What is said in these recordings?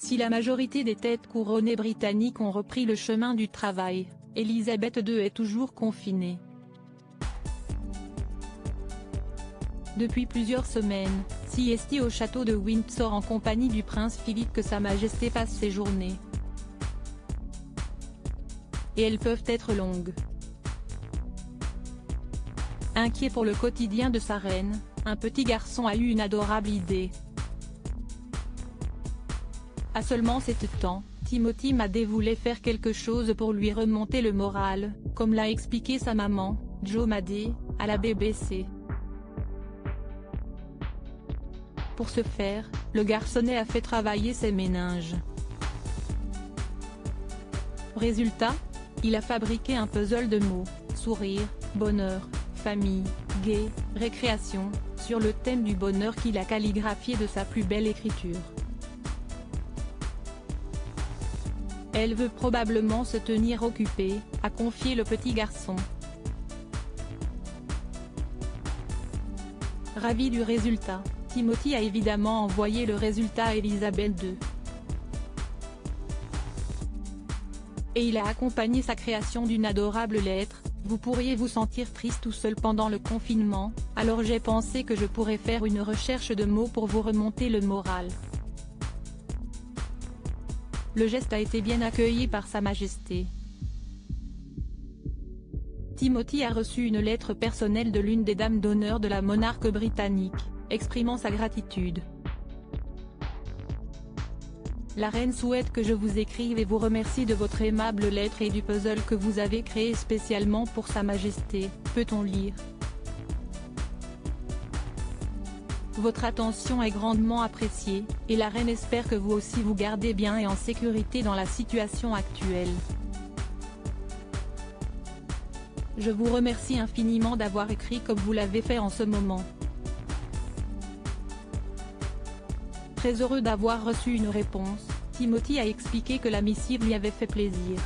Si la majorité des têtes couronnées britanniques ont repris le chemin du travail, Elisabeth II est toujours confinée. Depuis plusieurs semaines, sieste au château de Windsor en compagnie du prince Philippe que Sa Majesté passe ses journées. Et elles peuvent être longues. Inquiet pour le quotidien de sa reine, un petit garçon a eu une adorable idée. À seulement 7 ans, Timothy Madey voulait faire quelque chose pour lui remonter le moral, comme l'a expliqué sa maman, Jo Madey, à la BBC. Pour ce faire, le garçonnet a fait travailler ses méninges. Résultat, il a fabriqué un puzzle de mots, sourire, bonheur, famille, gai, récréation, sur le thème du bonheur qu'il a calligraphié de sa plus belle écriture. Elle veut probablement se tenir occupée, a confié le petit garçon. Ravi du résultat, Timothy a évidemment envoyé le résultat à Elisabeth II. Et il a accompagné sa création d'une adorable lettre. Vous pourriez vous sentir triste ou seul pendant le confinement, alors j'ai pensé que je pourrais faire une recherche de mots pour vous remonter le moral. Le geste a été bien accueilli par Sa Majesté. Timothy a reçu une lettre personnelle de l'une des dames d'honneur de la monarque britannique, exprimant sa gratitude. La reine souhaite que je vous écrive et vous remercie de votre aimable lettre et du puzzle que vous avez créé spécialement pour Sa Majesté, peut-on lire. Votre attention est grandement appréciée, et la reine espère que vous aussi vous gardez bien et en sécurité dans la situation actuelle. Je vous remercie infiniment d'avoir écrit comme vous l'avez fait en ce moment. Très heureux d'avoir reçu une réponse, Timothy a expliqué que la missive lui avait fait plaisir.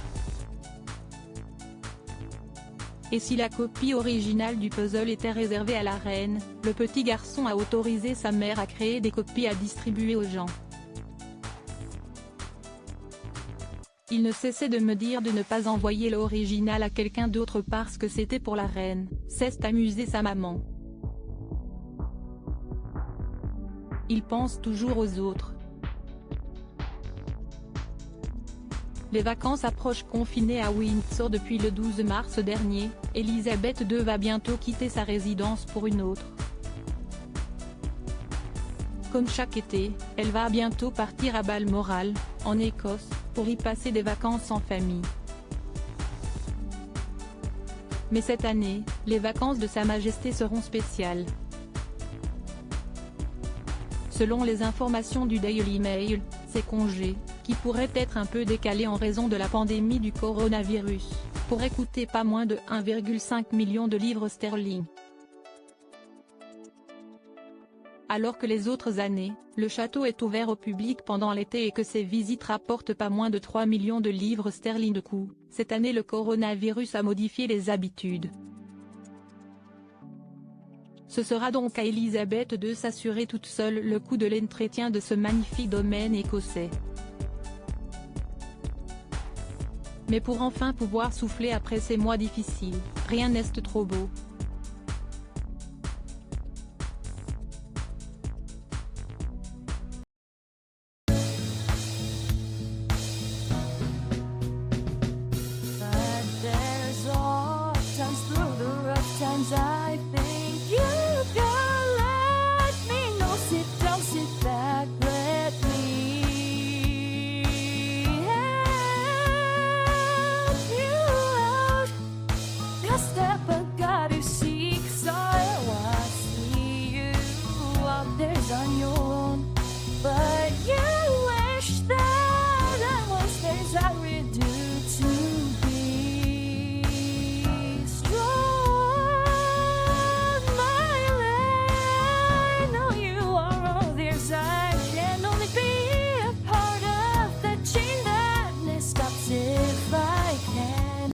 Et si la copie originale du puzzle était réservée à la reine, le petit garçon a autorisé sa mère à créer des copies à distribuer aux gens. Il ne cessait de me dire de ne pas envoyer l'original à quelqu'un d'autre parce que c'était pour la reine, s'est amusée sa maman. Il pense toujours aux autres. Les vacances approchent. Confinée à Windsor depuis le 12 mars dernier, Elisabeth II va bientôt quitter sa résidence pour une autre. Comme chaque été, elle va bientôt partir à Balmoral, en Écosse, pour y passer des vacances en famille. Mais cette année, les vacances de Sa Majesté seront spéciales. Selon les informations du Daily Mail, ces congés, qui pourraient être un peu décalés en raison de la pandémie du coronavirus, pourraient coûter pas moins de 1,5 million de livres sterling. Alors que les autres années, le château est ouvert au public pendant l'été et que ses visites rapportent pas moins de 3 millions de livres sterling de coût, cette année le coronavirus a modifié les habitudes. Ce sera donc à Elisabeth de s'assurer toute seule le coût de l'entretien de ce magnifique domaine écossais. Mais pour enfin pouvoir souffler après ces mois difficiles, rien n'est trop beau. Just